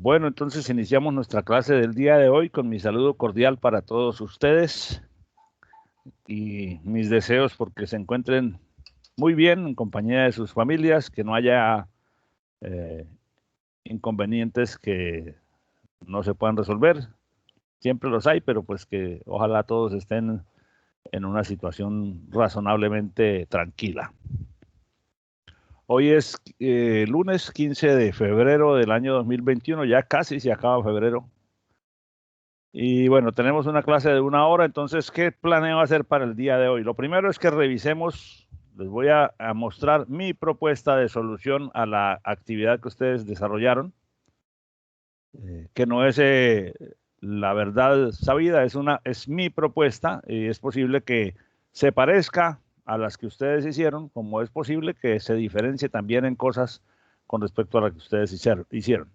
Bueno, entonces iniciamos nuestra clase del día de hoy con mi saludo cordial para todos ustedes y mis deseos porque se encuentren muy bien en compañía de sus familias, que no haya inconvenientes que no se puedan resolver. Siempre los hay, pero pues que ojalá todos estén en una situación razonablemente tranquila. Hoy es lunes 15 de febrero del año 2021, ya casi se acaba febrero. Y bueno, tenemos una clase de 1 hora, entonces, ¿qué planeo hacer para el día de hoy? Lo primero es que revisemos, les voy a mostrar mi propuesta de solución a la actividad que ustedes desarrollaron, que no es la verdad sabida, es mi propuesta y es posible que se parezca a las que ustedes hicieron, como es posible que se diferencie también en cosas con respecto a las que ustedes hicieron.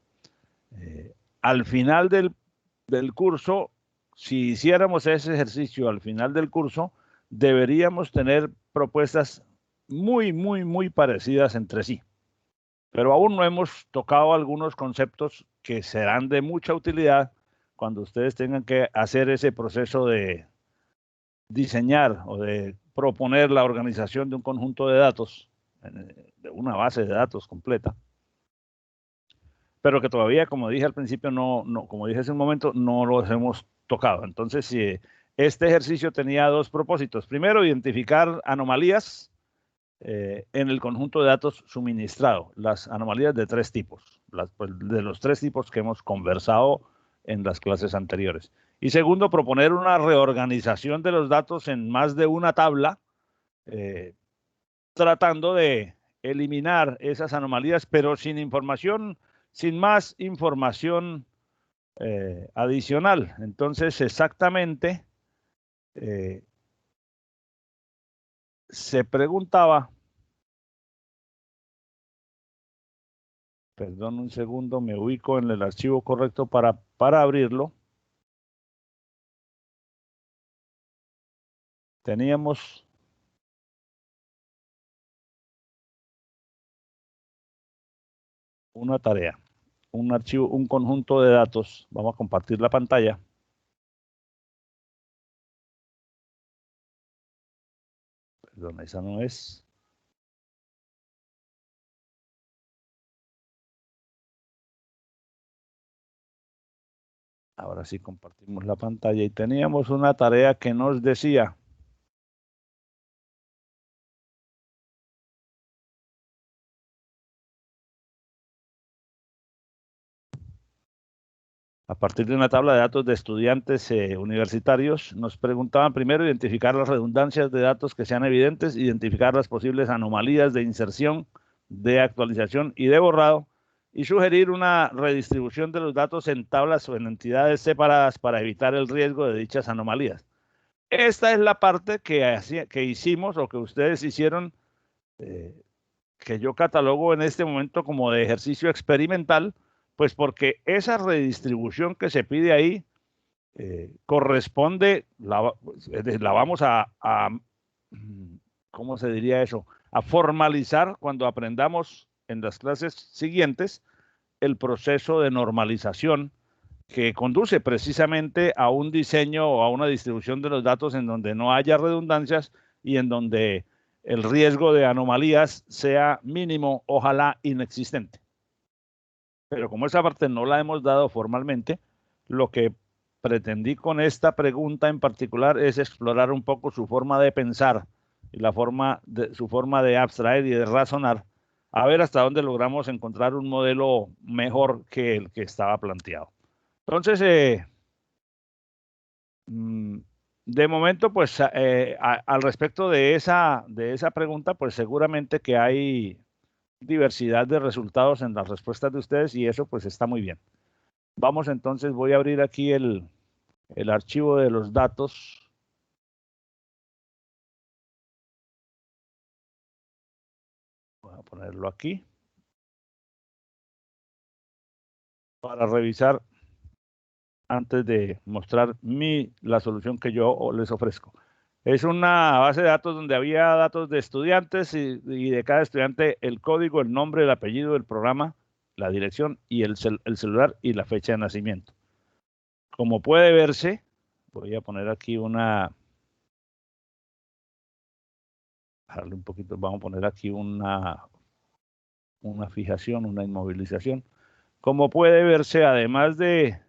Al final del curso, si hiciéramos ese ejercicio al final del curso, deberíamos tener propuestas muy parecidas entre sí. Pero aún no hemos tocado algunos conceptos que serán de mucha utilidad cuando ustedes tengan que hacer ese proceso de diseñar o de proponer la organización de un conjunto de datos, de una base de datos completa, pero que todavía, como dije al principio, como dije hace un momento, no los hemos tocado. Entonces, este ejercicio tenía dos propósitos. Primero, identificar anomalías en el conjunto de datos suministrado, las anomalías de tres tipos, de los tres tipos que hemos conversado en las clases anteriores. Y segundo, proponer una reorganización de los datos en más de una tabla, tratando de eliminar esas anomalías, pero sin más información adicional. Entonces, exactamente, se preguntaba, perdón un segundo, me ubico en el archivo correcto para abrirlo. Teníamos una tarea, un archivo, un conjunto de datos. Vamos a compartir la pantalla. Perdón, esa no es. Ahora sí compartimos la pantalla y teníamos una tarea que nos decía, a partir de una tabla de datos de estudiantes universitarios, nos preguntaban primero identificar las redundancias de datos que sean evidentes, identificar las posibles anomalías de inserción, de actualización y de borrado, y sugerir una redistribución de los datos en tablas o en entidades separadas para evitar el riesgo de dichas anomalías. Esta es la parte que hicimos o que ustedes hicieron, que yo catalogo en este momento como de ejercicio experimental, pues porque esa redistribución que se pide ahí corresponde, la vamos ¿cómo se diría eso? A formalizar cuando aprendamos en las clases siguientes el proceso de normalización que conduce precisamente a un diseño o a una distribución de los datos en donde no haya redundancias y en donde el riesgo de anomalías sea mínimo, ojalá inexistente. Pero como esa parte no la hemos dado formalmente, lo que pretendí con esta pregunta en particular es explorar un poco su forma de pensar y su forma de abstraer y de razonar, a ver hasta dónde logramos encontrar un modelo mejor que el que estaba planteado. Entonces, de momento, pues al respecto de esa pregunta, pues seguramente que hay diversidad de resultados en las respuestas de ustedes y eso pues está muy bien. Vamos entonces, voy a abrir aquí el archivo de los datos. Voy a ponerlo aquí para revisar antes de mostrar la solución que yo les ofrezco. Es una base de datos donde había datos de estudiantes y de cada estudiante el código, el nombre, el apellido del programa, la dirección y el celular y la fecha de nacimiento. Como puede verse, voy a poner aquí un poquito, vamos a poner aquí una fijación, una inmovilización. Como puede verse, además de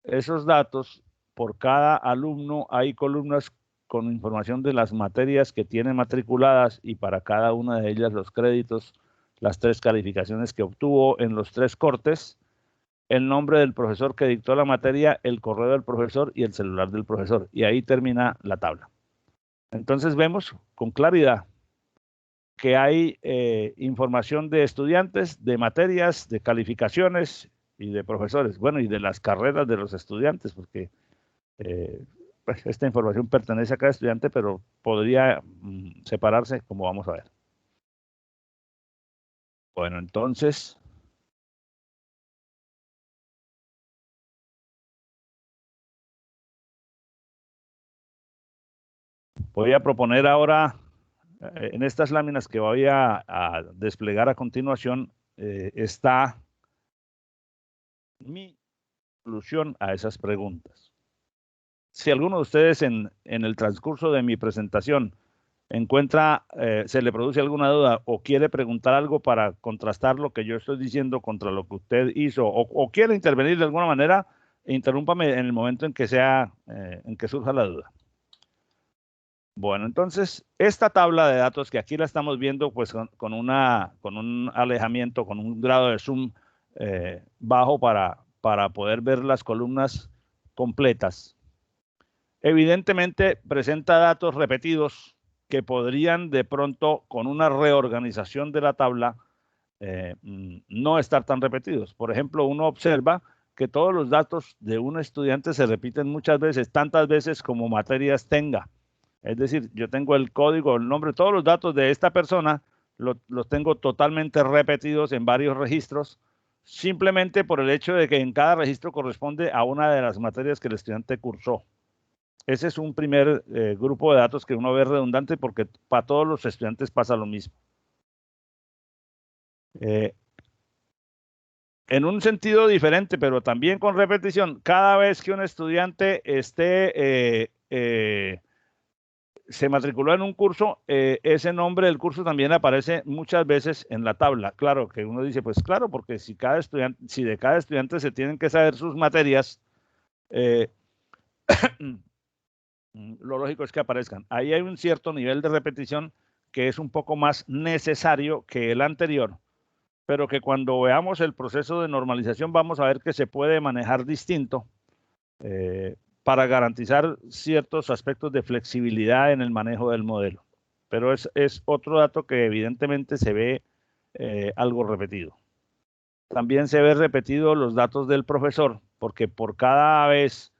esos datos, por cada alumno hay columnas con información de las materias que tiene matriculadas y para cada una de ellas los créditos, las 3 calificaciones que obtuvo en los 3 cortes, el nombre del profesor que dictó la materia, el correo del profesor y el celular del profesor. Y ahí termina la tabla. Entonces vemos con claridad que hay información de estudiantes, de materias, de calificaciones y de profesores. Bueno, y de las carreras de los estudiantes, porque pues esta información pertenece a cada estudiante, pero podría separarse, como vamos a ver. Bueno, entonces voy a proponer ahora, en estas láminas que voy a desplegar a continuación, está mi solución a esas preguntas. Si alguno de ustedes en el transcurso de mi presentación encuentra, se le produce alguna duda o quiere preguntar algo para contrastar lo que yo estoy diciendo contra lo que usted hizo o quiere intervenir de alguna manera, interrúmpame en el momento en que en que surja la duda. Bueno, entonces, esta tabla de datos que aquí la estamos viendo, pues con un alejamiento, con un grado de zoom bajo para poder ver las columnas completas. Evidentemente, presenta datos repetidos que podrían de pronto, con una reorganización de la tabla, no estar tan repetidos. Por ejemplo, uno observa que todos los datos de un estudiante se repiten muchas veces, tantas veces como materias tenga. Es decir, yo tengo el código, el nombre, todos los datos de esta persona los tengo totalmente repetidos en varios registros, simplemente por el hecho de que en cada registro corresponde a una de las materias que el estudiante cursó. Ese es un primer grupo de datos que uno ve redundante porque para todos los estudiantes pasa lo mismo. En un sentido diferente, pero también con repetición, cada vez que un estudiante se matriculó en un curso, ese nombre del curso también aparece muchas veces en la tabla. Claro que uno dice, pues claro, porque si de cada estudiante se tienen que saber sus materias, lo lógico es que aparezcan. Ahí hay un cierto nivel de repetición que es un poco más necesario que el anterior, pero que cuando veamos el proceso de normalización vamos a ver que se puede manejar distinto para garantizar ciertos aspectos de flexibilidad en el manejo del modelo. Pero es otro dato que evidentemente se ve algo repetido. También se ve repetido los datos del profesor, porque por cada vez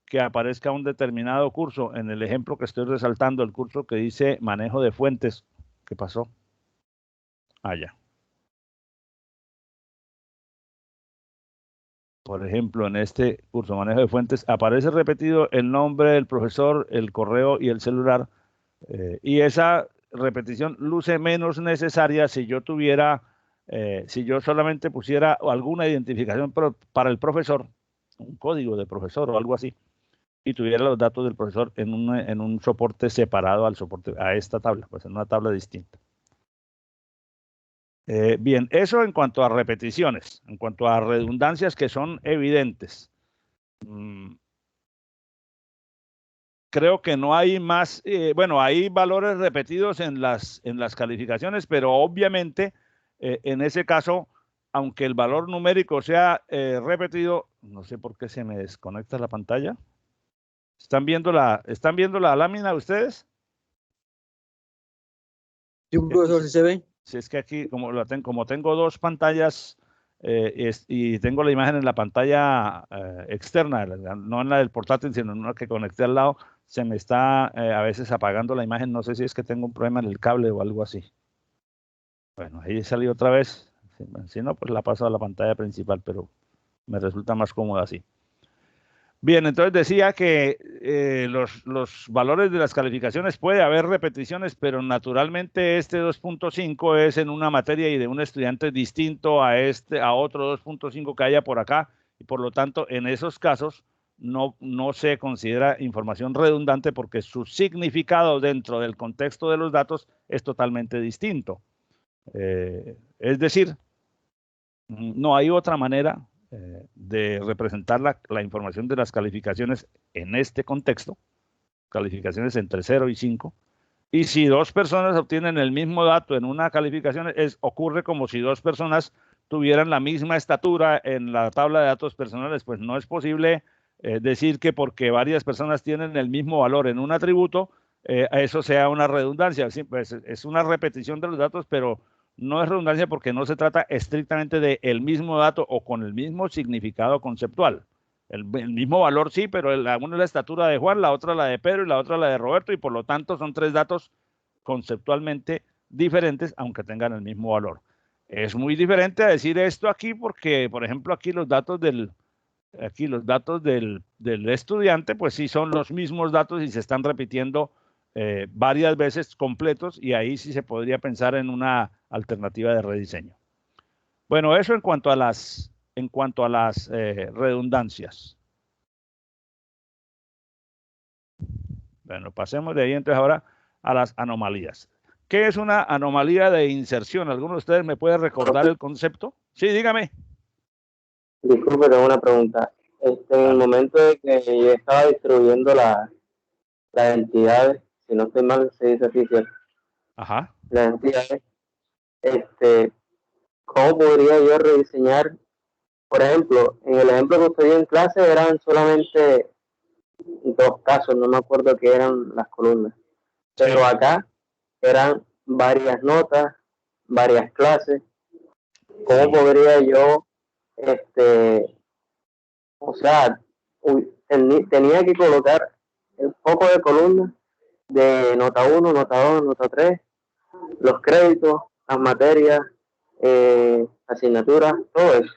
que aparezca un determinado curso, en el ejemplo que estoy resaltando, el curso que dice manejo de fuentes, ¿qué pasó? Allá. Por ejemplo, en este curso manejo de fuentes aparece repetido el nombre del profesor, el correo y el celular, y esa repetición luce menos necesaria si yo tuviera, si yo solamente pusiera alguna identificación para el profesor, un código de profesor o algo así, y tuviera los datos del profesor en un soporte separado a esta tabla, pues en una tabla distinta. Bien, eso en cuanto a repeticiones, en cuanto a redundancias que son evidentes. Creo que no hay más, bueno, hay valores repetidos en las calificaciones, pero obviamente en ese caso, aunque el valor numérico sea repetido, no sé por qué se me desconecta la pantalla. ¿Están viendo la lámina ustedes? Sí, profesor, ¿sí se ve? Si es que aquí, como tengo 2 pantallas y tengo la imagen en la pantalla externa, no en la del portátil, sino en una que conecté al lado, se me está a veces apagando la imagen. No sé si es que tengo un problema en el cable o algo así. Bueno, ahí salí otra vez. Si no, pues la paso a la pantalla principal, pero me resulta más cómoda así. Bien, entonces decía que los valores de las calificaciones puede haber repeticiones, pero naturalmente este 2.5 es en una materia y de un estudiante distinto a otro 2.5 que haya por acá, y por lo tanto en esos casos no se considera información redundante porque su significado dentro del contexto de los datos es totalmente distinto. Es decir, no hay otra manera de representar la información de las calificaciones en este contexto, calificaciones entre 0 y 5, y si dos personas obtienen el mismo dato en una calificación, ocurre como si dos personas tuvieran la misma estatura en la tabla de datos personales, pues no es posible decir que porque varias personas tienen el mismo valor en un atributo, eso sea una redundancia. Sí, pues es una repetición de los datos, pero no es redundancia porque no se trata estrictamente del mismo dato o con el mismo significado conceptual. El mismo valor sí, pero una es la estatura de Juan, la otra la de Pedro y la otra la de Roberto, y por lo tanto son tres datos conceptualmente diferentes, aunque tengan el mismo valor. Es muy diferente a decir esto aquí porque, por ejemplo, aquí los datos del estudiante, pues sí son los mismos datos y se están repitiendo varias veces completos, y ahí sí se podría pensar en una alternativa de rediseño. Bueno, eso en cuanto a las redundancias. Bueno, pasemos de ahí entonces ahora a las anomalías. ¿Qué es una anomalía de inserción? ¿Alguno de ustedes me puede recordar el concepto? Sí, dígame. Disculpe, tengo una pregunta. En el momento de que yo estaba distribuyendo las entidades, si no estoy mal, se dice así, ¿cierto? Ajá. Las entidades, ¿cómo podría yo rediseñar? Por ejemplo, en el ejemplo que usted dio en clase eran solamente 2 casos, no me acuerdo qué eran las columnas. Pero Sí. acá eran varias notas, varias clases. ¿Cómo Sí. podría yo, o sea, tenía que colocar el foco de columna de nota 1, nota 2, nota 3, los créditos, las materias, asignaturas, todo eso?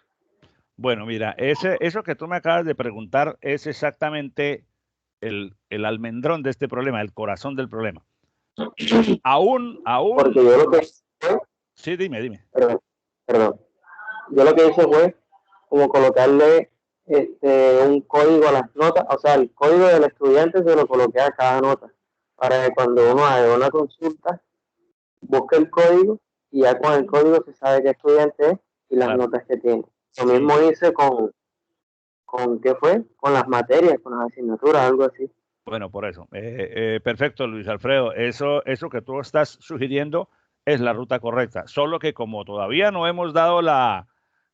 Bueno, mira, eso que tú me acabas de preguntar es exactamente el almendrón de este problema, el corazón del problema. Aún. Porque yo lo que hice fue, Sí, dime. perdón, yo lo que hice fue como colocarle un código a las notas, o sea, el código del estudiante se lo coloqué a cada nota, para que cuando uno haga una consulta, busque el código y ya con el código se sabe qué estudiante es y las Claro. notas que tiene. Lo mismo hice con ¿qué fue? Con las materias, con las asignaturas, algo así. Bueno, por eso. Perfecto, Luis Alfredo. Eso que tú estás sugiriendo es la ruta correcta. Solo que como todavía no hemos dado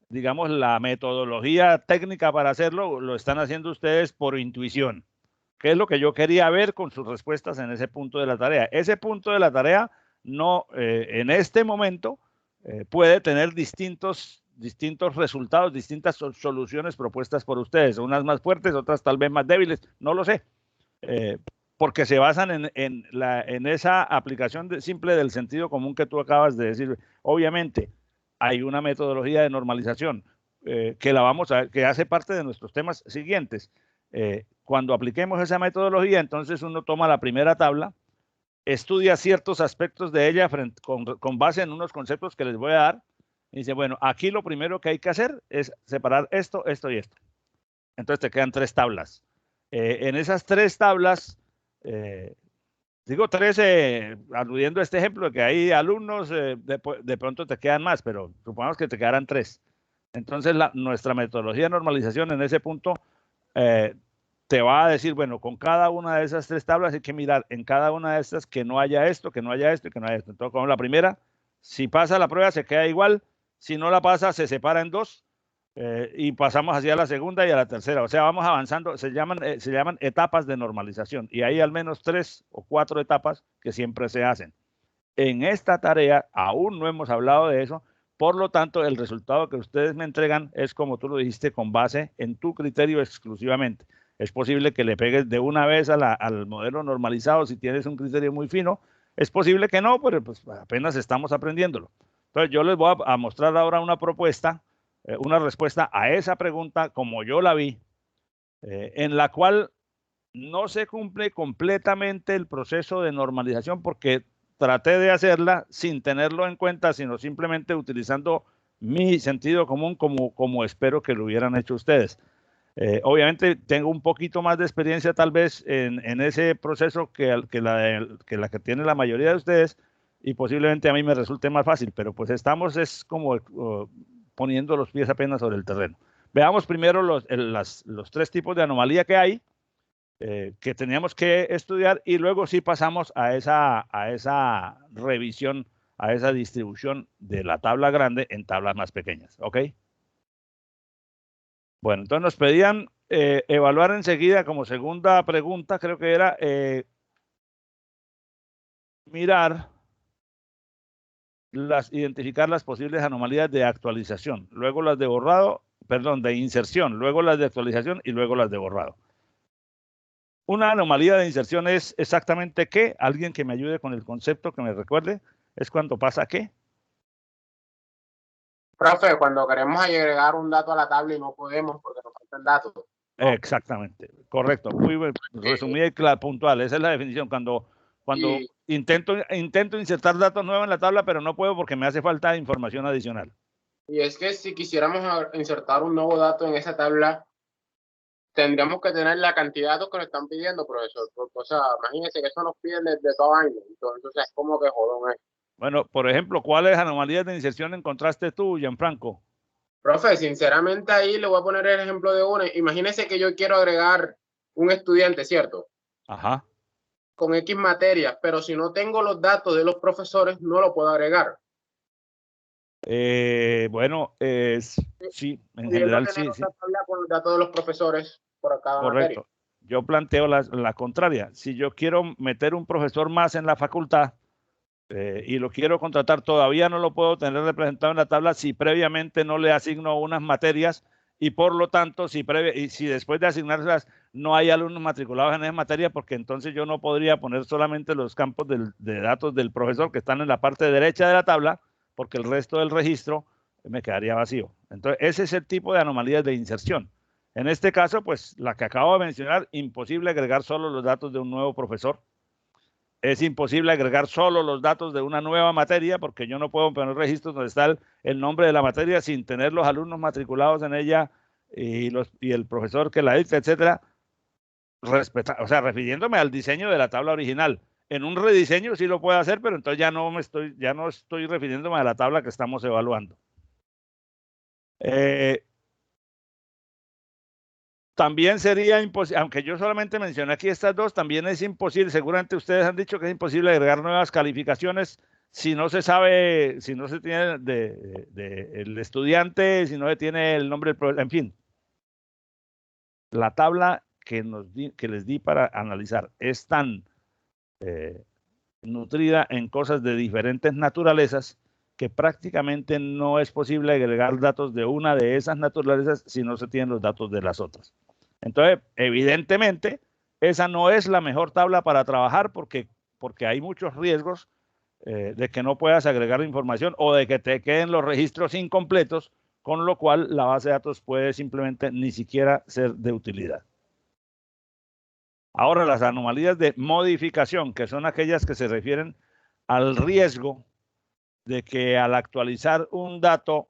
digamos, la metodología técnica para hacerlo, lo están haciendo ustedes por intuición, que es lo que yo quería ver con sus respuestas en ese punto de la tarea. Ese punto de la tarea no, en este momento, puede tener distintos resultados, distintas soluciones propuestas por ustedes, unas más fuertes, otras tal vez más débiles, no lo sé, porque se basan en esa aplicación simple del sentido común que tú acabas de decir. Obviamente, hay una metodología de normalización que la vamos a ver, que hace parte de nuestros temas siguientes. Cuando apliquemos esa metodología, entonces uno toma la primera tabla, estudia ciertos aspectos de ella con base en unos conceptos que les voy a dar, y dice, bueno, aquí lo primero que hay que hacer es separar esto, esto y esto. Entonces te quedan 3 tablas. En esas 3 tablas, digo 3 aludiendo a este ejemplo, que hay alumnos, de pronto te quedan más, pero supongamos que te quedaran 3. Entonces nuestra metodología de normalización en ese punto te va a decir, bueno, con cada una de esas 3 tablas hay que mirar en cada una de estas que no haya esto, que no haya esto y que no haya esto. Entonces, como la primera, si pasa la prueba se queda igual, si no la pasa se separa en 2 y pasamos hacia la segunda y a la tercera. O sea, vamos avanzando, se llaman etapas de normalización, y hay al menos 3 o 4 etapas que siempre se hacen. En esta tarea aún no hemos hablado de eso, por lo tanto, el resultado que ustedes me entregan es, como tú lo dijiste, con base en tu criterio exclusivamente. Es posible que le pegues de una vez al modelo normalizado si tienes un criterio muy fino. Es posible que no, pero pues apenas estamos aprendiéndolo. Entonces, yo les voy a mostrar ahora una propuesta, una respuesta a esa pregunta como yo la vi, en la cual no se cumple completamente el proceso de normalización porque traté de hacerla sin tenerlo en cuenta, sino simplemente utilizando mi sentido común como espero que lo hubieran hecho ustedes. Obviamente tengo un poquito más de experiencia tal vez en ese proceso que la que tiene la mayoría de ustedes y posiblemente a mí me resulte más fácil, pero pues estamos es como poniendo los pies apenas sobre el terreno. Veamos primero los 3 tipos de anomalía que hay, que teníamos que estudiar y luego sí pasamos a esa revisión, a esa distribución de la tabla grande en tablas más pequeñas, ¿ok? Bueno, entonces nos pedían evaluar enseguida como segunda pregunta, creo que era identificar las posibles anomalías de actualización, luego las de borrado, perdón, de inserción, luego las de actualización y luego las de borrado. Una anomalía de inserción es exactamente ¿qué? Alguien que me ayude con el concepto, que me recuerde, es cuando pasa ¿qué? Profe, cuando queremos agregar un dato a la tabla y no podemos porque nos faltan datos. ¿No? Exactamente, correcto, muy bien, resumida y puntual, esa es la definición. Cuando intento insertar datos nuevos en la tabla, pero no puedo porque me hace falta información adicional. Y es que si quisiéramos insertar un nuevo dato en esa tabla, tendríamos que tener la cantidad de datos que nos están pidiendo, profesor. O sea, imagínense que eso nos piden desde todo año. Entonces es como que jodón es. Bueno, por ejemplo, ¿cuáles anomalías de inserción encontraste tú, Gianfranco? Profe, sinceramente ahí le voy a poner el ejemplo de una. Imagínese que yo quiero agregar un estudiante, ¿cierto? Ajá. Con X materias, pero si no tengo los datos de los profesores, no lo puedo agregar. Bueno, sí, en general sí. Otra tabla con los datos de los profesores por cada correcto. materia. Yo planteo la contraria. Si yo quiero meter un profesor más en la facultad y lo quiero contratar, todavía no lo puedo tener representado en la tabla si previamente no le asigno unas materias y por lo tanto, si después de asignárselas no hay alumnos matriculados en esa materia, porque entonces yo no podría poner solamente los campos de datos del profesor que están en la parte derecha de la tabla, porque el resto del registro me quedaría vacío. Entonces, ese es el tipo de anomalías de inserción. En este caso, pues la que acabo de mencionar, imposible agregar solo los datos de un nuevo profesor. Es imposible agregar solo los datos de una nueva materia porque yo no puedo poner registros donde está el nombre de la materia sin tener los alumnos matriculados en ella y el profesor que la dicta, etcétera, o sea, refiriéndome al diseño de la tabla original. En un rediseño sí lo puedo hacer, pero entonces ya no estoy refiriéndome a la tabla que estamos evaluando. También sería imposible, aunque yo solamente mencioné aquí estas dos, también es imposible, seguramente ustedes han dicho que es imposible agregar nuevas calificaciones si no se sabe, si no se tiene el estudiante, si no se tiene el nombre del profesor, en fin. La tabla que les di para analizar es tan nutrida en cosas de diferentes naturalezas que prácticamente no es posible agregar datos de una de esas naturalezas si no se tienen los datos de las otras. Entonces, evidentemente, esa no es la mejor tabla para trabajar porque hay muchos riesgos de que no puedas agregar información o de que te queden los registros incompletos, con lo cual la base de datos puede simplemente ni siquiera ser de utilidad. Ahora, las anomalías de modificación, que son aquellas que se refieren al riesgo de que al actualizar un dato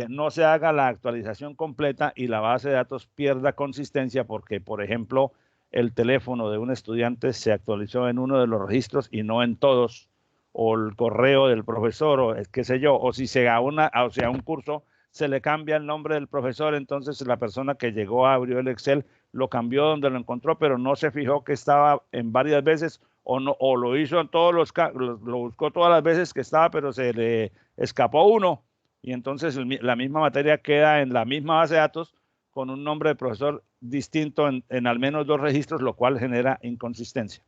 no se haga la actualización completa y la base de datos pierda consistencia porque, por ejemplo, el teléfono de un estudiante se actualizó en uno de los registros y no en todos, o el correo del profesor, o qué sé yo, o si se a un curso se le cambia el nombre del profesor, entonces la persona que llegó abrió el Excel, lo cambió donde lo encontró, pero no se fijó que estaba en varias veces o lo hizo en todos lo buscó todas las veces que estaba, pero se le escapó uno y entonces la misma materia queda en la misma base de datos con un nombre de profesor distinto en al menos 2 registros, lo cual genera inconsistencia.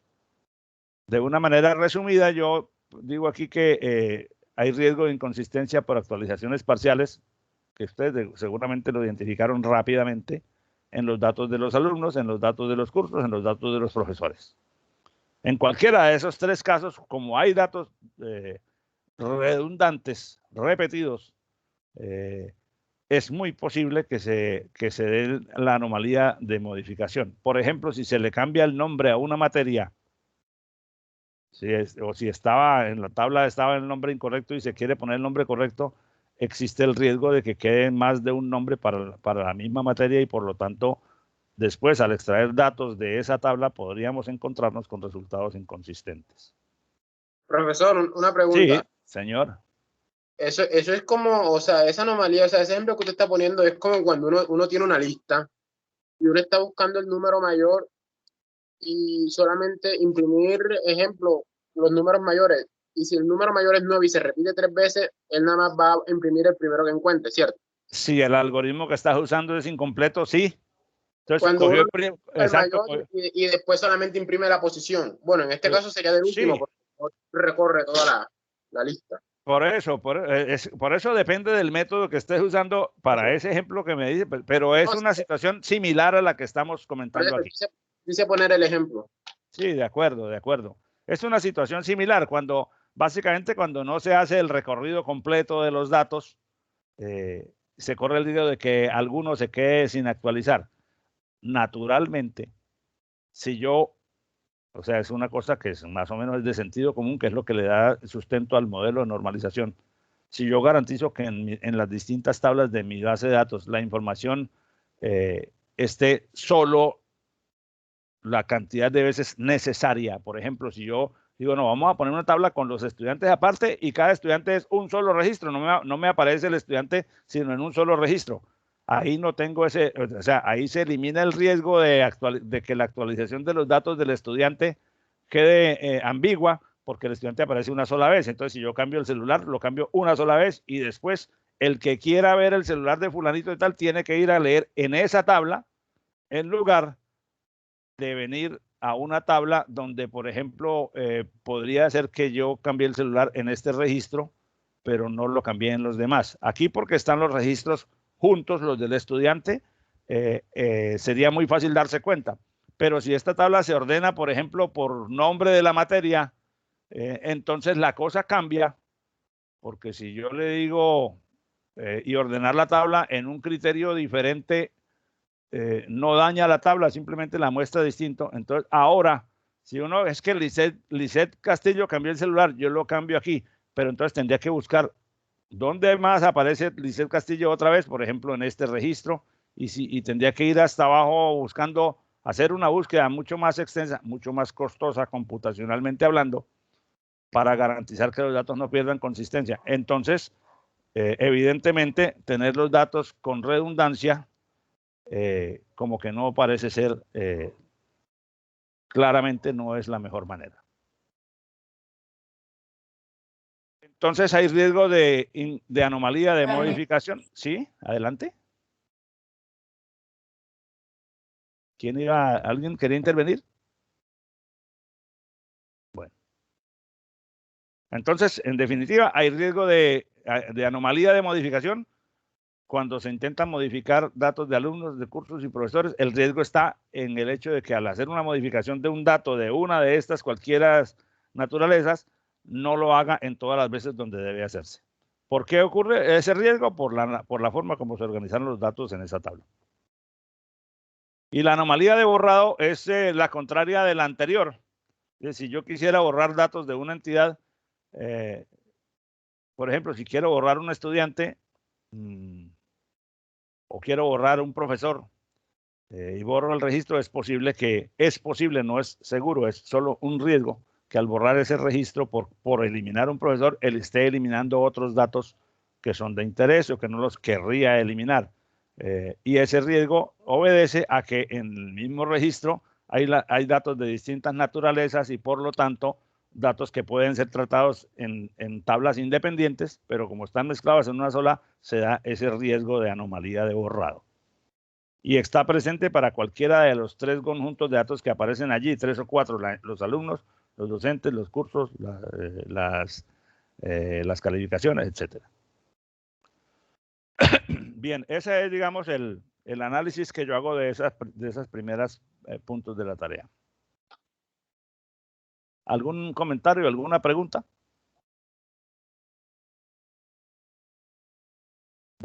De una manera resumida, yo digo aquí que hay riesgo de inconsistencia por actualizaciones parciales, que ustedes seguramente lo identificaron rápidamente en los datos de los alumnos, en los datos de los cursos, en los datos de los profesores. En cualquiera de esos 3 casos, como hay datos redundantes, repetidos, es muy posible que se dé la anomalía de modificación. Por ejemplo, si se le cambia el nombre a una materia, o si estaba en la tabla estaba el nombre incorrecto y se quiere poner el nombre correcto, existe el riesgo de que quede más de un nombre para la misma materia y por lo tanto después al extraer datos de esa tabla podríamos encontrarnos con resultados inconsistentes. Profesor, una pregunta. Sí, señor. Eso es como, o sea, esa anomalía, o sea, ese ejemplo que usted está poniendo es como cuando uno tiene una lista y uno está buscando el número mayor y solamente imprimir, ejemplo, los números mayores. Y si el número mayor es 9 y se repite 3 veces, él nada más va a imprimir el primero que encuentre, ¿cierto? Si el algoritmo que estás usando es incompleto, sí. Entonces, Cuando uno el exacto. mayor y después solamente imprime la posición. Bueno, en este caso sería del último, Sí. porque recorre toda la lista. Por eso depende del método que estés usando para ese ejemplo que me dice, pero es una situación similar a la que estamos comentando aquí. Dice poner el ejemplo. Sí, de acuerdo, de acuerdo. Es una situación similar cuando, básicamente, cuando no se hace el recorrido completo de los datos, se corre el riesgo de que alguno se quede sin actualizar. Naturalmente, si yo, o sea, es una cosa que es más o menos de sentido común, que es lo que le da sustento al modelo de normalización. Si yo garantizo que en las distintas tablas de mi base de datos la información esté solo la cantidad de veces necesaria. Por ejemplo, si yo digo, no, vamos a poner una tabla con los estudiantes aparte y cada estudiante es un solo registro, no me aparece el estudiante sino en un solo registro. Ahí no tengo ese, o sea, ahí se elimina el riesgo de que la actualización de los datos del estudiante quede ambigua porque el estudiante aparece una sola vez. Entonces, si yo cambio el celular, lo cambio una sola vez y después el que quiera ver el celular de fulanito y tal tiene que ir a leer en esa tabla en lugar de venir a una tabla donde, por ejemplo, podría ser que yo cambie el celular en este registro, pero no lo cambié en los demás. Aquí, porque están los registros juntos, los del estudiante, sería muy fácil darse cuenta. Pero si esta tabla se ordena, por ejemplo, por nombre de la materia, entonces la cosa cambia, porque si yo le digo y ordenar la tabla en un criterio diferente, no daña la tabla, simplemente la muestra distinto. Entonces, ahora, si uno es que Lisette Castillo cambió el celular, yo lo cambio aquí, pero entonces tendría que buscar dónde más aparece Lisette Castillo otra vez, por ejemplo, en este registro, y tendría que ir hasta abajo buscando, hacer una búsqueda mucho más extensa, mucho más costosa computacionalmente hablando, para garantizar que los datos no pierdan consistencia. Entonces, evidentemente, tener los datos con redundancia como que no parece ser, claramente no es la mejor manera. Entonces hay riesgo de anomalía de modificación. Sí, adelante. ¿Alguien quería intervenir? Bueno. Entonces, en definitiva, hay riesgo de anomalía de modificación cuando se intentan modificar datos de alumnos, de cursos y profesores. El riesgo está en el hecho de que al hacer una modificación de un dato de una de estas cualquiera naturalezas, no lo haga en todas las veces donde debe hacerse. ¿Por qué ocurre ese riesgo? Por la forma como se organizaron los datos en esa tabla. Y la anomalía de borrado es la contraria de la anterior. Si yo quisiera borrar datos de una entidad, por ejemplo, si quiero borrar un estudiante o quiero borrar un profesor y borro el registro, es posible, no es seguro, es solo un riesgo que al borrar ese registro por eliminar un profesor, él esté eliminando otros datos que son de interés o que no los querría eliminar. Y ese riesgo obedece a que en el mismo registro hay datos de distintas naturalezas y por lo tanto datos que pueden ser tratados en tablas independientes, pero como están mezclados en una sola, se da ese riesgo de anomalía de borrado. Y está presente para cualquiera de los 3 conjuntos de datos que aparecen allí, 3 o 4, los alumnos, los docentes, los cursos, las calificaciones, etc. Bien, ese es, digamos, el análisis que yo hago de esas primeras puntos de la tarea. ¿Algún comentario, alguna pregunta?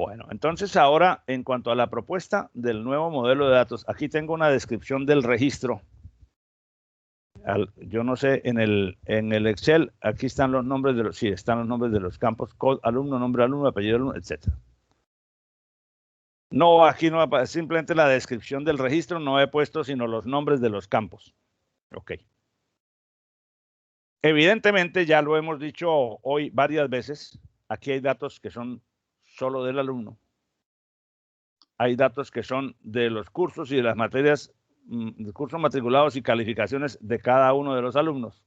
Bueno, entonces ahora en cuanto a la propuesta del nuevo modelo de datos, aquí tengo una descripción del registro. Yo no sé, en el Excel, aquí están los nombres de los, sí, están los nombres de los campos, alumno, nombre alumno, apellido alumno, etc. No, aquí no, simplemente la descripción del registro, no he puesto sino los nombres de los campos. Ok. Evidentemente, ya lo hemos dicho hoy varias veces, aquí hay datos que son solo del alumno. Hay datos que son de los cursos y de las materias, de cursos matriculados y calificaciones de cada uno de los alumnos.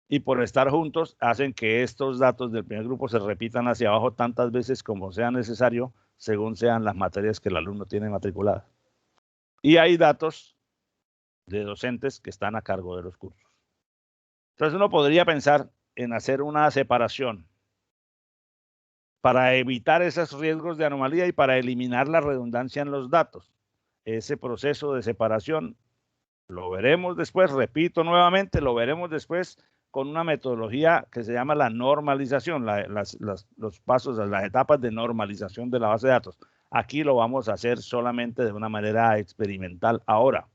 Y por estar juntos hacen que estos datos del primer grupo se repitan hacia abajo tantas veces como sea necesario, según sean las materias que el alumno tiene matriculadas. Y hay datos de docentes que están a cargo de los cursos. Entonces uno podría pensar en hacer una separación para evitar esos riesgos de anomalía y para eliminar la redundancia en los datos. Ese proceso de separación lo veremos después, repito nuevamente, lo veremos después con una metodología que se llama la normalización, los pasos, las etapas de normalización de la base de datos. Aquí lo vamos a hacer solamente de una manera experimental ahora.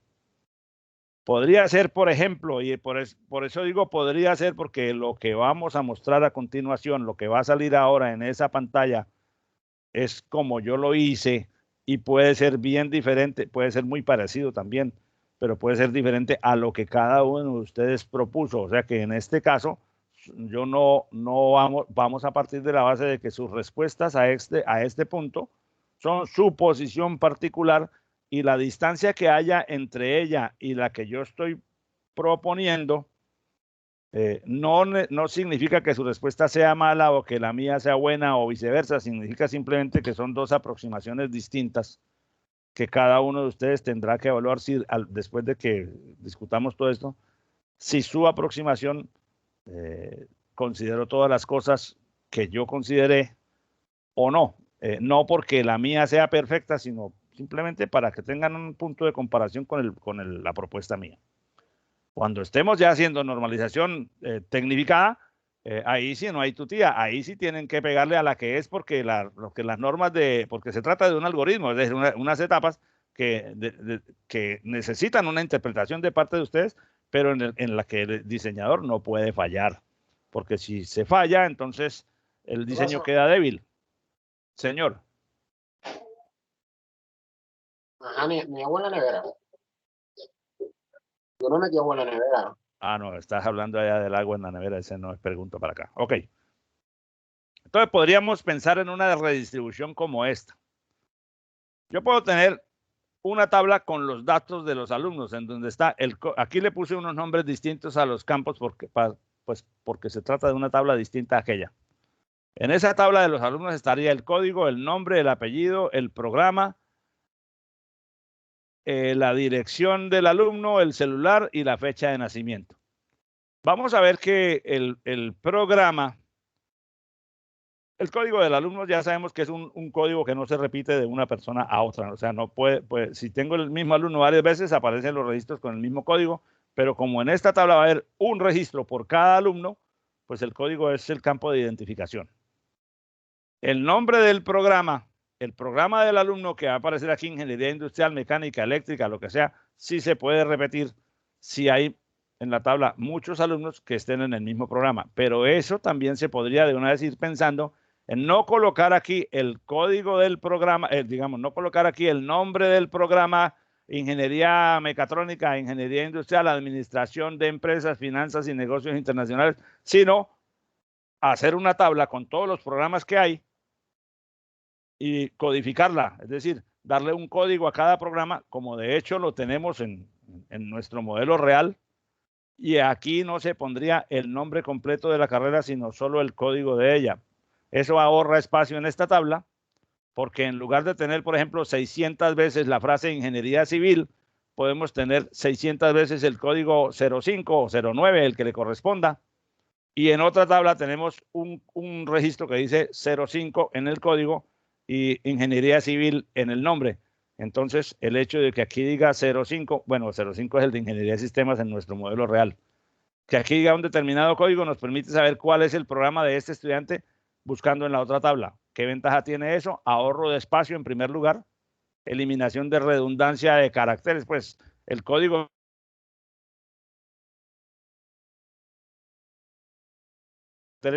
Podría ser, por ejemplo, y por eso digo podría ser, porque lo que vamos a mostrar a continuación, lo que va a salir ahora en esa pantalla, es como yo lo hice y puede ser bien diferente, puede ser muy parecido también, pero puede ser diferente a lo que cada uno de ustedes propuso. O sea que en este caso, yo no vamos a partir de la base de que sus respuestas a este punto son su posición particular y la distancia que haya entre ella y la que yo estoy proponiendo no significa que su respuesta sea mala o que la mía sea buena o viceversa, significa simplemente que son dos aproximaciones distintas que cada uno de ustedes tendrá que evaluar después de que discutamos todo esto, si su aproximación consideró todas las cosas que yo consideré o no. No porque la mía sea perfecta, sino simplemente para que tengan un punto de comparación con la propuesta mía. Cuando estemos ya haciendo normalización tecnificada, ahí sí no hay tutía, ahí sí tienen que pegarle a la que es porque las normas porque se trata de un algoritmo, es decir, unas etapas que necesitan una interpretación de parte de ustedes, pero en la que el diseñador no puede fallar, porque si se falla, entonces el diseño queda débil. Señor. Ajá, mi agua en la nevera. Yo no metí agua en la nevera. Ah, no, estás hablando allá del agua en la nevera, ese no es pregunta para acá. Ok. Entonces podríamos pensar en una redistribución como esta. Yo puedo tener una tabla con los datos de los alumnos, en donde está aquí le puse unos nombres distintos a los campos porque se trata de una tabla distinta a aquella. En esa tabla de los alumnos estaría el código, el nombre, el apellido, el programa, la dirección del alumno, el celular y la fecha de nacimiento. Vamos a ver que el programa, el código del alumno ya sabemos que es un código que no se repite de una persona a otra. O sea, no puede, si tengo el mismo alumno varias veces, aparecen los registros con el mismo código, pero como en esta tabla va a haber un registro por cada alumno, pues el código es el campo de identificación. El nombre del programa, el programa del alumno que va a aparecer aquí, ingeniería industrial, mecánica, eléctrica, lo que sea, sí se puede repetir si hay en la tabla muchos alumnos que estén en el mismo programa. Pero eso también se podría de una vez ir pensando en no colocar aquí el código del programa, digamos, no colocar aquí el nombre del programa, ingeniería mecatrónica, ingeniería industrial, administración de empresas, finanzas y negocios internacionales, sino hacer una tabla con todos los programas que hay y codificarla, es decir, darle un código a cada programa, como de hecho lo tenemos en nuestro modelo real, y aquí no se pondría el nombre completo de la carrera, sino solo el código de ella. Eso ahorra espacio en esta tabla, porque en lugar de tener, por ejemplo, 600 veces la frase ingeniería civil, podemos tener 600 veces el código 05 o 09, el que le corresponda, y en otra tabla tenemos un registro que dice 05 en el código y ingeniería civil en el nombre. Entonces, el hecho de que aquí diga 05, bueno, 05 es el de ingeniería de sistemas en nuestro modelo real. Que aquí diga un determinado código nos permite saber cuál es el programa de este estudiante buscando en la otra tabla. ¿Qué ventaja tiene eso? Ahorro de espacio en primer lugar, eliminación de redundancia de caracteres, pues el código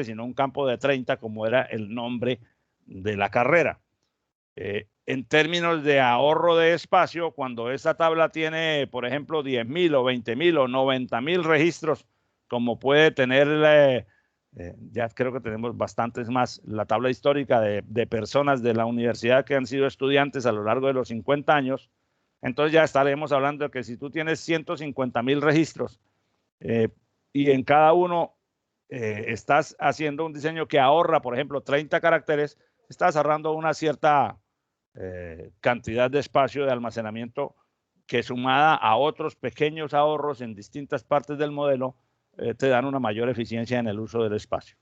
sino un campo de 30 como era el nombre de la carrera. En términos de ahorro de espacio, cuando esta tabla tiene, por ejemplo, 10.000 o 20.000 o 90.000 registros, como puede tener, ya creo que tenemos bastantes más, la tabla histórica de personas de la universidad que han sido estudiantes a lo largo de los 50 años, entonces ya estaremos hablando de que si tú tienes 150.000 registros y en cada uno estás haciendo un diseño que ahorra, por ejemplo, 30 caracteres, estás ahorrando una cierta cantidad de espacio de almacenamiento que sumada a otros pequeños ahorros en distintas partes del modelo te dan una mayor eficiencia en el uso del espacio.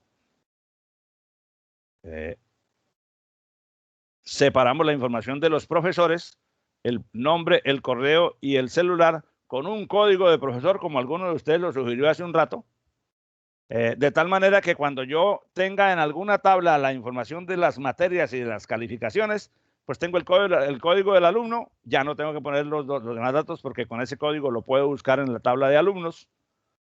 Separamos la información de los profesores, el nombre, el correo y el celular con un código de profesor, como alguno de ustedes lo sugirió hace un rato, de tal manera que cuando yo tenga en alguna tabla la información de las materias y de las calificaciones, pues tengo el código del alumno, ya no tengo que poner los demás datos porque con ese código lo puedo buscar en la tabla de alumnos.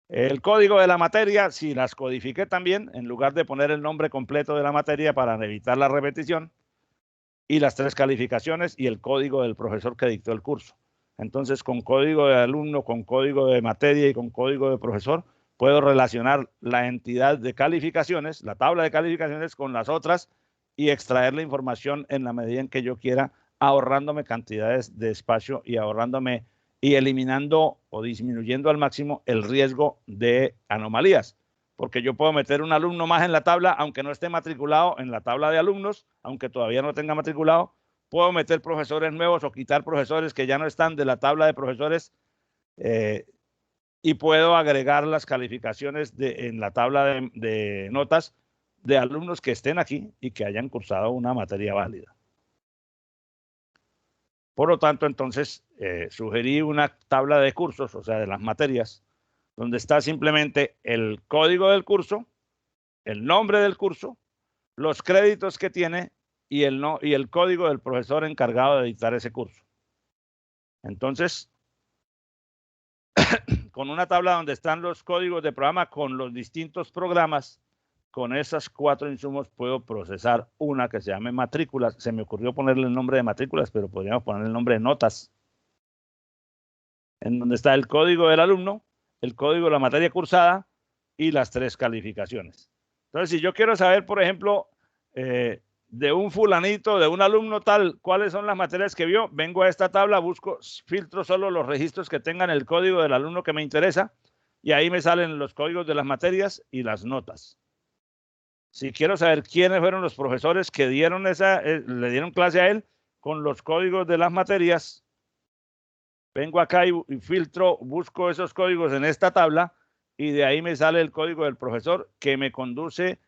El código de la materia, si las codifiqué también, en lugar de poner el nombre completo de la materia para evitar la repetición, y las 3 calificaciones y el código del profesor que dictó el curso. Entonces, con código de alumno, con código de materia y con código de profesor, puedo relacionar la entidad de calificaciones, la tabla de calificaciones con las otras y extraer la información en la medida en que yo quiera, ahorrándome cantidades de espacio y ahorrándome y eliminando o disminuyendo al máximo el riesgo de anomalías. Porque yo puedo meter un alumno más en la tabla, aunque no esté matriculado en la tabla de alumnos, aunque todavía no tenga matriculado, puedo meter profesores nuevos o quitar profesores que ya no están de la tabla de profesores y puedo agregar las calificaciones en la tabla de notas de alumnos que estén aquí y que hayan cursado una materia válida. Por lo tanto, entonces, sugerí una tabla de cursos, o sea, de las materias, donde está simplemente el código del curso, el nombre del curso, los créditos que tiene y el código del profesor encargado de dictar ese curso. Entonces, con una tabla donde están los códigos de programa con los distintos programas, con esas 4 insumos puedo procesar una que se llame matrículas. Se me ocurrió ponerle el nombre de matrículas, pero podríamos poner el nombre de notas, en donde está el código del alumno, el código de la materia cursada y las 3 calificaciones. Entonces, si yo quiero saber, por ejemplo, de un fulanito, de un alumno tal, cuáles son las materias que vio, vengo a esta tabla, busco, filtro solo los registros que tengan el código del alumno que me interesa y ahí me salen los códigos de las materias y las notas. Si quiero saber quiénes fueron los profesores que dieron le dieron clase a él con los códigos de las materias, vengo acá y filtro, busco esos códigos en esta tabla y de ahí me sale el código del profesor que me conduce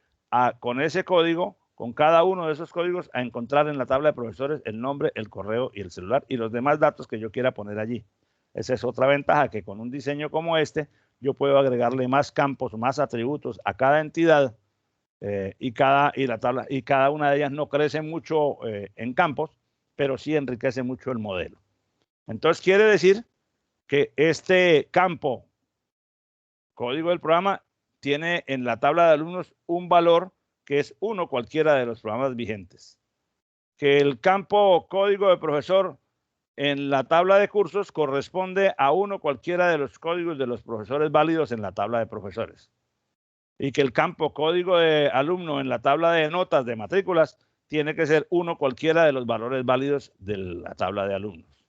con ese código, con cada uno de esos códigos, a encontrar en la tabla de profesores el nombre, el correo y el celular y los demás datos que yo quiera poner allí. Esa es otra ventaja, que con un diseño como este, yo puedo agregarle más campos, más atributos a cada entidad y cada una de ellas no crece mucho en campos, pero sí enriquece mucho el modelo. Entonces quiere decir que este campo, código del programa, tiene en la tabla de alumnos un valor que es 1 cualquiera de los programas vigentes. Que el campo código de profesor en la tabla de cursos corresponde a 1 cualquiera de los códigos de los profesores válidos en la tabla de profesores. Y que el campo código de alumno en la tabla de notas de matrículas tiene que ser 1 cualquiera de los valores válidos de la tabla de alumnos.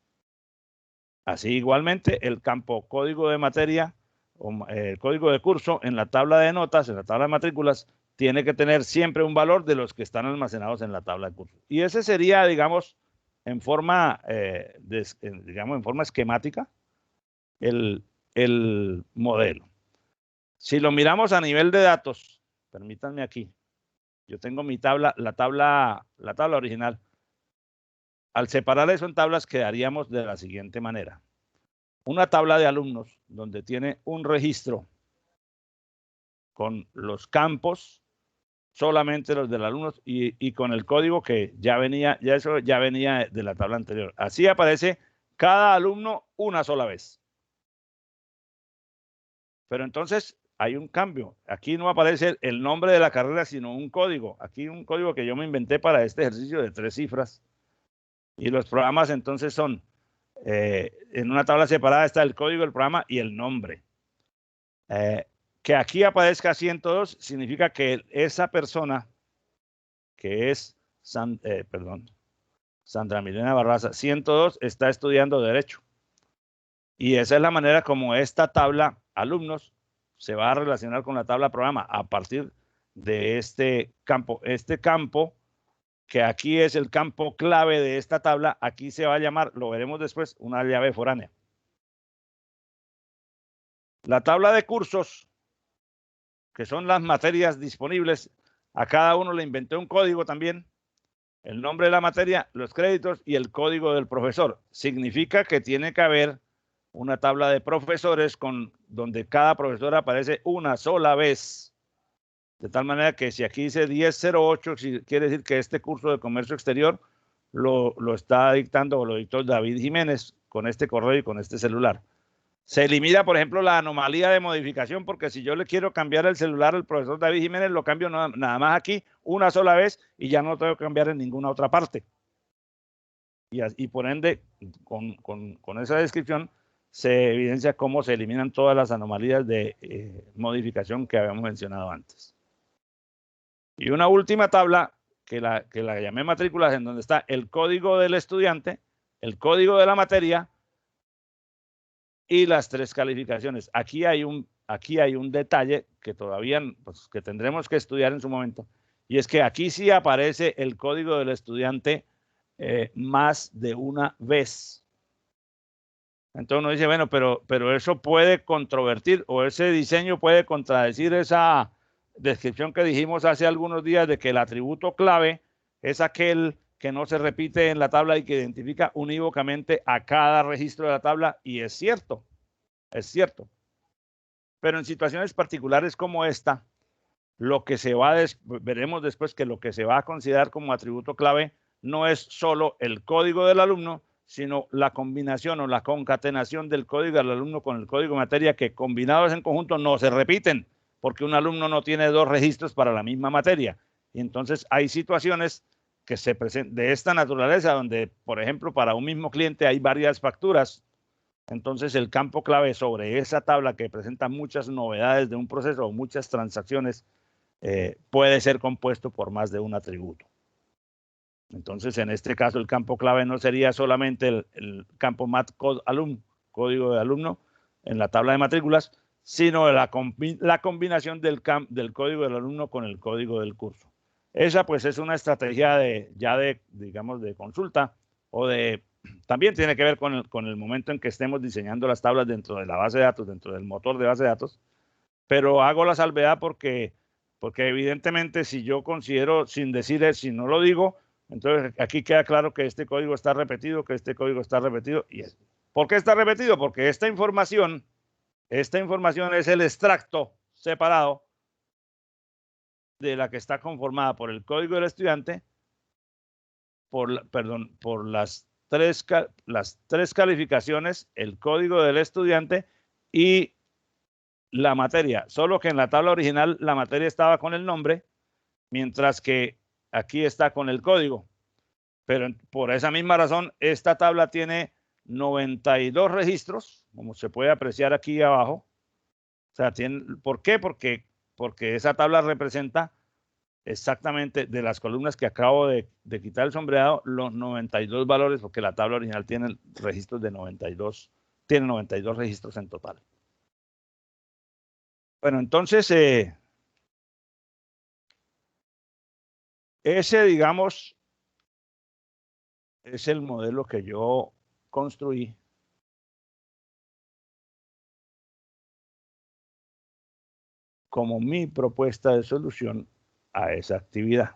Así igualmente el campo código de materia o código de curso en la tabla de notas, en la tabla de matrículas, tiene que tener siempre un valor de los que están almacenados en la tabla de curso. Y ese sería, digamos, en forma esquemática, el modelo. Si lo miramos a nivel de datos, permítanme aquí, yo tengo mi tabla, la tabla original. Al separar eso en tablas quedaríamos de la siguiente manera. Una tabla de alumnos donde tiene un registro con los campos solamente los del alumno y con el código que ya venía, eso ya venía de la tabla anterior. Así aparece cada alumno una sola vez. Pero entonces hay un cambio. Aquí no aparece el nombre de la carrera, sino un código. Aquí un código que yo me inventé para este ejercicio de 3 cifras. Y los programas entonces son, en una tabla separada está el código del programa y el nombre. Que aquí aparezca 102 significa que esa persona, que es Sandra Milena Barraza, 102, está estudiando Derecho. Y esa es la manera como esta tabla alumnos se va a relacionar con la tabla programa a partir de este campo. Este campo, que aquí es el campo clave de esta tabla, aquí se va a llamar, lo veremos después, una llave foránea. La tabla de cursos, que son las materias disponibles, a cada uno le inventé un código también, el nombre de la materia, los créditos y el código del profesor. Significa que tiene que haber una tabla de profesores donde cada profesor aparece una sola vez. De tal manera que si aquí dice 1008, quiere decir que este curso de comercio exterior lo está dictando o lo dictó David Jiménez con este correo y con este celular. Se elimina, por ejemplo, la anomalía de modificación, porque si yo le quiero cambiar el celular al profesor David Jiménez, lo cambio nada más aquí una sola vez y ya no lo tengo que cambiar en ninguna otra parte. Y por ende, con esa descripción, se evidencia cómo se eliminan todas las anomalías de modificación que habíamos mencionado antes. Y una última tabla que la llamé matrículas, en donde está el código del estudiante, el código de la materia y las 3 calificaciones. Aquí hay un detalle que todavía pues, que tendremos que estudiar en su momento, y es que aquí sí aparece el código del estudiante más de una vez. Entonces uno dice, bueno, pero eso puede controvertir o ese diseño puede contradecir esa descripción que dijimos hace algunos días de que el atributo clave es aquel que no se repite en la tabla y que identifica unívocamente a cada registro de la tabla, y es cierto, es cierto. Pero en situaciones particulares como esta, lo que se va veremos después que lo que se va a considerar como atributo clave no es solo el código del alumno, sino la combinación o la concatenación del código del alumno con el código de materia, que combinados en conjunto no se repiten, porque un alumno no tiene 2 registros para la misma materia. Y entonces hay situaciones que se presentan de esta naturaleza, donde, por ejemplo, para un mismo cliente hay varias facturas. Entonces el campo clave sobre esa tabla, que presenta muchas novedades de un proceso o muchas transacciones, puede ser compuesto por más de un atributo. Entonces, en este caso, el campo clave no sería solamente el campo mat_code_alum, código de alumno, en la tabla de matrículas, sino la combinación del código del alumno con el código del curso. Esa, pues, es una estrategia digamos, de consulta o también tiene que ver con el momento en que estemos diseñando las tablas dentro de la base de datos, dentro del motor de base de datos, pero hago la salvedad porque evidentemente si yo considero, sin decir si no lo digo, entonces aquí queda claro que este código está repetido, y ¿por qué está repetido? Porque esta información es el extracto separado de la que está conformada por el código del estudiante, por las tres calificaciones, el código del estudiante y la materia, solo que en la tabla original la materia estaba con el nombre, mientras que aquí está con el código. Pero por esa misma razón, esta tabla tiene 92 registros, como se puede apreciar aquí abajo. O sea, ¿por qué? Porque esa tabla representa exactamente de las columnas que acabo de quitar el sombreado, los 92 valores, porque la tabla original tiene registros de 92, tiene 92 registros en total. Bueno, entonces, ese, digamos, es el modelo que yo construí como mi propuesta de solución a esa actividad.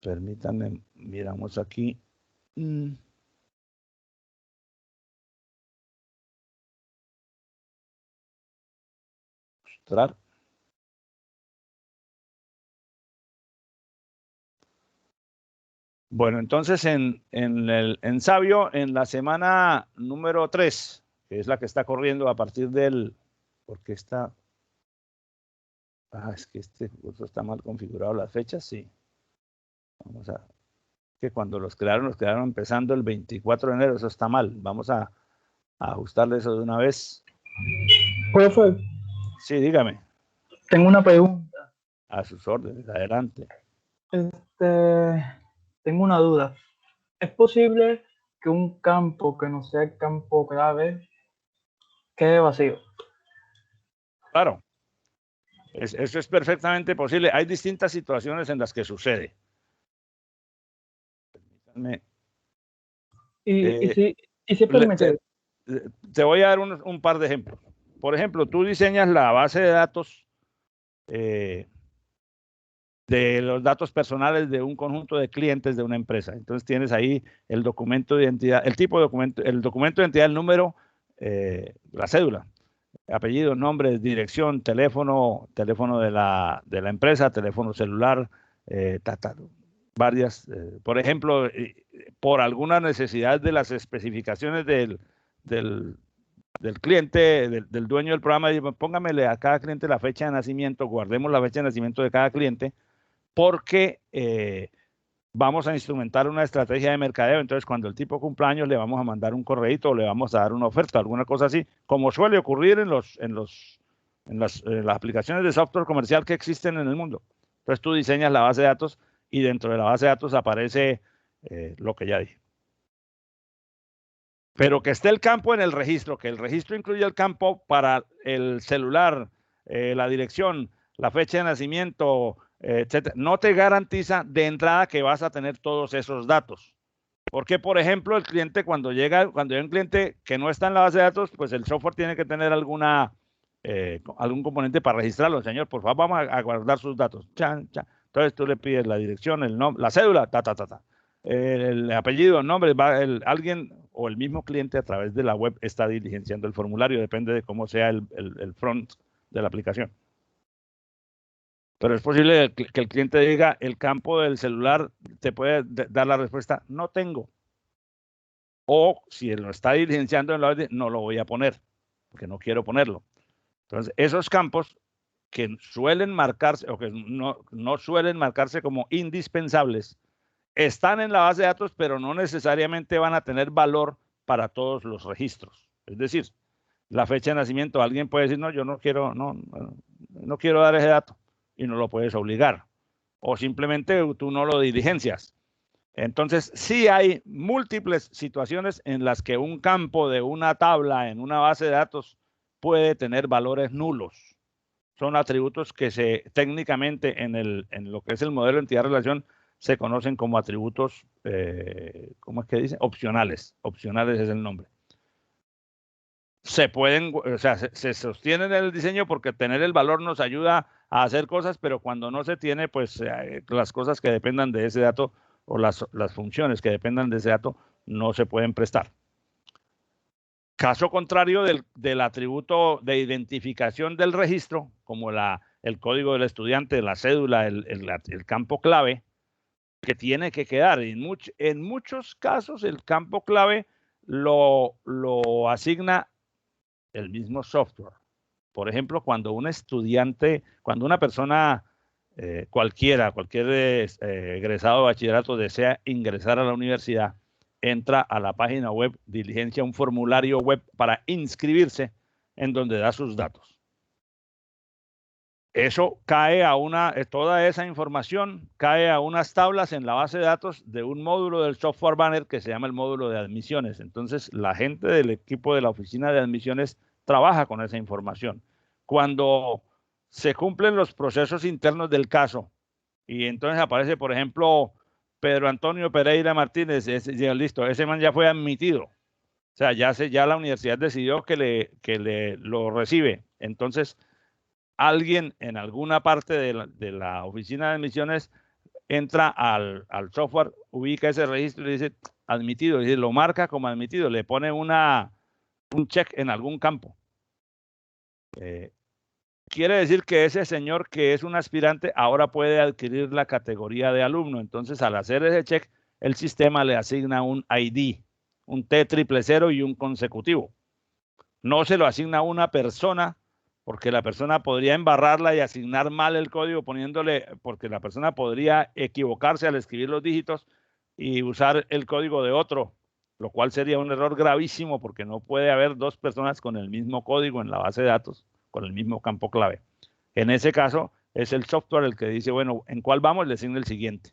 Permítanme, miramos aquí. Mostrar. Bueno, entonces en Sabio, en la semana número 3, que es la que está corriendo a partir del... Porque está... es que este curso está mal configurado las fechas, sí. Vamos a... Que cuando los crearon empezando el 24 de enero, eso está mal. Vamos a ajustarle eso de una vez. Profe, Sí, dígame. tengo una pregunta. A sus órdenes, adelante. Tengo una duda. ¿Es posible que un campo que no sea el campo clave quede vacío? Claro, eso es perfectamente posible. Hay distintas situaciones en las que sucede. Permítanme. Y si permite. Te voy a dar un par de ejemplos. Por ejemplo, tú diseñas la base de datos de los datos personales de un conjunto de clientes de una empresa. Entonces tienes ahí el documento de identidad, el tipo de documento, el documento de identidad, el número, la cédula, apellido, nombre, dirección, teléfono de la empresa, teléfono celular, varias. Por ejemplo, por alguna necesidad de las especificaciones del cliente, del dueño del programa, póngamele a cada cliente la fecha de nacimiento, guardemos la fecha de nacimiento de cada cliente, porque vamos a instrumentar una estrategia de mercadeo. Entonces, cuando el tipo cumpleaños, le vamos a mandar un correíto o le vamos a dar una oferta, alguna cosa así, como suele ocurrir en las aplicaciones de software comercial que existen en el mundo. Entonces, tú diseñas la base de datos y dentro de la base de datos aparece lo que ya dije. Pero que esté el campo en el registro, que el registro incluya el campo para el celular, la dirección, la fecha de nacimiento, etcétera, no te garantiza de entrada que vas a tener todos esos datos. Porque, por ejemplo, el cliente cuando llega un cliente que no está en la base de datos, pues el software tiene que tener algún componente para registrarlo. Señor, por favor, vamos a guardar sus datos. Chan, chan. Entonces tú le pides la dirección, el nombre, la cédula, el apellido, el nombre, alguien o el mismo cliente a través de la web está diligenciando el formulario, depende de cómo sea el front de la aplicación. Pero es posible que el cliente diga, el campo del celular te puede dar la respuesta, no tengo. O si él lo está diligenciando en la web, no lo voy a poner, porque no quiero ponerlo. Entonces, esos campos que suelen marcarse o que no suelen marcarse como indispensables, están en la base de datos, pero no necesariamente van a tener valor para todos los registros. Es decir, la fecha de nacimiento, alguien puede decir, no, yo no quiero dar ese dato, y no lo puedes obligar. O simplemente tú no lo diligencias. Entonces, sí hay múltiples situaciones en las que un campo de una tabla en una base de datos puede tener valores nulos. Son atributos que técnicamente en lo que es el modelo de entidad-relación se conocen como atributos, ¿cómo es que dice? Opcionales. Opcionales es el nombre. Se sostienen en el diseño porque tener el valor nos ayuda a hacer cosas, pero cuando no se tiene, pues las cosas que dependan de ese dato o las funciones que dependan de ese dato no se pueden prestar. Caso contrario del atributo de identificación del registro, como el código del estudiante, la cédula, el campo clave, que tiene que quedar. En muchos casos el campo clave lo asigna el mismo software. Por ejemplo, cuando un estudiante, cuando una persona cualquier egresado de bachillerato desea ingresar a la universidad, entra a la página web, diligencia un formulario web para inscribirse en donde da sus datos. Eso cae toda esa información cae a unas tablas en la base de datos de un módulo del software banner que se llama el módulo de admisiones. Entonces, la gente del equipo de la oficina de admisiones trabaja con esa información. Cuando se cumplen los procesos internos del caso y entonces aparece, por ejemplo, Pedro Antonio Pereira Martínez, listo, ese man ya fue admitido. O sea, ya la universidad decidió que lo recibe. Entonces, alguien en alguna parte de la oficina de admisiones entra al software, ubica ese registro y dice admitido, y lo marca como admitido, le pone un check en algún campo. Quiere decir que ese señor que es un aspirante ahora puede adquirir la categoría de alumno. Entonces, al hacer ese check, el sistema le asigna un ID, un T000 y un consecutivo. No se lo asigna a una persona, porque la persona podría embarrarla y asignar mal el código poniéndole, porque la persona podría equivocarse al escribir los dígitos y usar el código de otro, lo cual sería un error gravísimo porque no puede haber dos personas con el mismo código en la base de datos, con el mismo campo clave. En ese caso, es el software el que dice, bueno, ¿en cuál vamos? Le asigna el siguiente.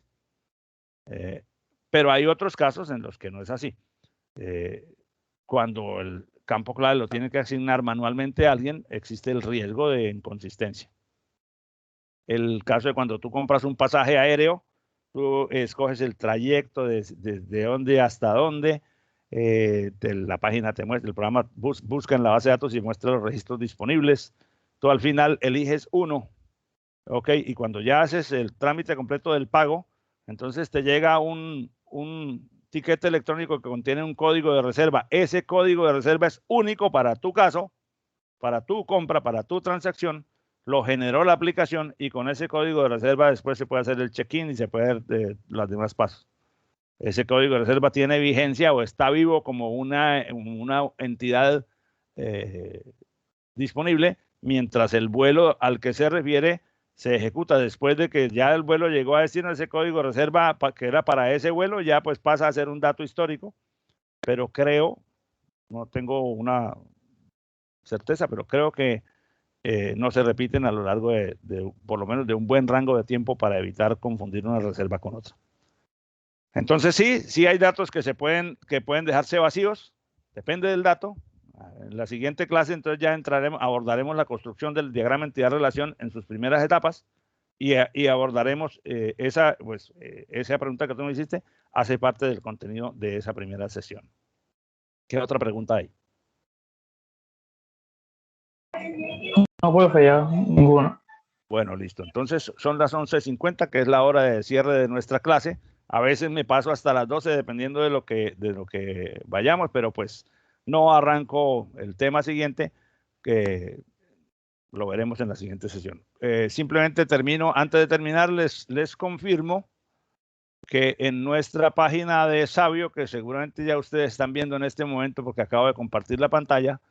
Pero hay otros casos en los que no es así. Cuando el campo clave lo tiene que asignar manualmente a alguien, existe el riesgo de inconsistencia. El caso de cuando tú compras un pasaje aéreo, tú escoges el trayecto desde dónde hasta dónde, la página te muestra, el programa busca en la base de datos y muestra los registros disponibles. Tú al final eliges uno, ¿ok? Y cuando ya haces el trámite completo del pago, entonces te llega un tiquete electrónico que contiene un código de reserva. Ese código de reserva es único para tu caso, para tu compra, para tu transacción. Lo generó la aplicación y con ese código de reserva después se puede hacer el check-in y se puede hacer los demás pasos. Ese código de reserva tiene vigencia o está vivo como una entidad disponible mientras el vuelo al que se refiere se ejecuta. Después de que ya el vuelo llegó a destino, ese código de reserva que era para ese vuelo ya pues pasa a ser un dato histórico, pero creo, no tengo una certeza, pero creo que no se repiten a lo largo de por lo menos de un buen rango de tiempo para evitar confundir una reserva con otra. Entonces sí hay datos que pueden dejarse vacíos, depende del dato. En la siguiente clase entonces ya abordaremos la construcción del diagrama entidad-relación en sus primeras etapas y abordaremos esa pregunta que tú me hiciste, hace parte del contenido de esa primera sesión. ¿Qué otra pregunta hay? No puedo fallar ninguna. Bueno, listo. Entonces son las 11:50, que es la hora de cierre de nuestra clase. A veces me paso hasta las 12 dependiendo de lo que vayamos, pero pues no arranco el tema siguiente, que lo veremos en la siguiente sesión. Simplemente termino, antes de terminar, les confirmo que en nuestra página de Sabio, que seguramente ya ustedes están viendo en este momento porque acabo de compartir la pantalla,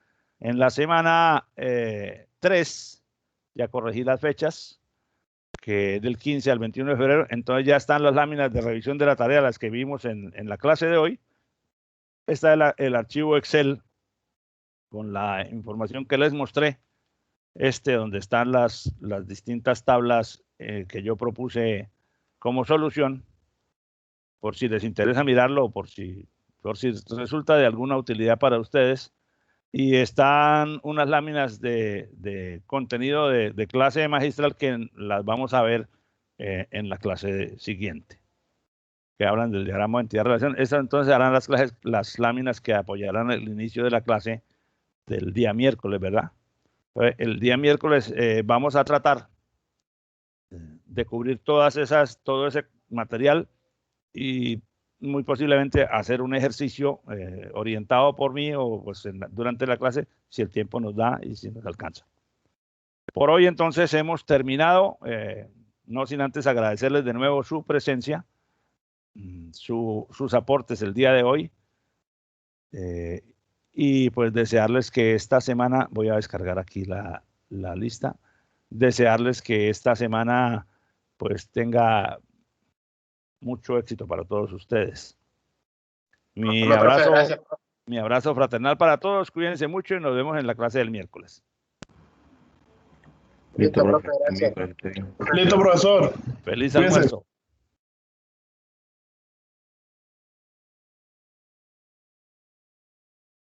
en la semana 3, ya corregí las fechas, que del 15 al 21 de febrero, entonces ya están las láminas de revisión de la tarea, las que vimos en la clase de hoy. Está el archivo Excel con la información que les mostré, donde están las distintas tablas que yo propuse como solución, por si les interesa mirarlo o por si resulta de alguna utilidad para ustedes. Y están unas láminas de contenido de clase magistral que las vamos a ver en la clase siguiente, que hablan del diagrama de entidad-relación. Estas entonces harán las láminas que apoyarán el inicio de la clase del día miércoles, ¿verdad? El día miércoles vamos a tratar de cubrir todo ese material y muy posiblemente hacer un ejercicio orientado por mí o pues durante la clase, si el tiempo nos da y si nos alcanza. Por hoy entonces hemos terminado, no sin antes agradecerles de nuevo su presencia, sus aportes el día de hoy, y pues desearles que esta semana, voy a descargar aquí la lista, desearles que esta semana pues tenga mucho éxito para todos ustedes. Mi abrazo fraternal para todos, cuídense mucho y nos vemos en la clase del miércoles. Listo, profe, gracias. Listo, profesor. Feliz Cuídense. almuerzo.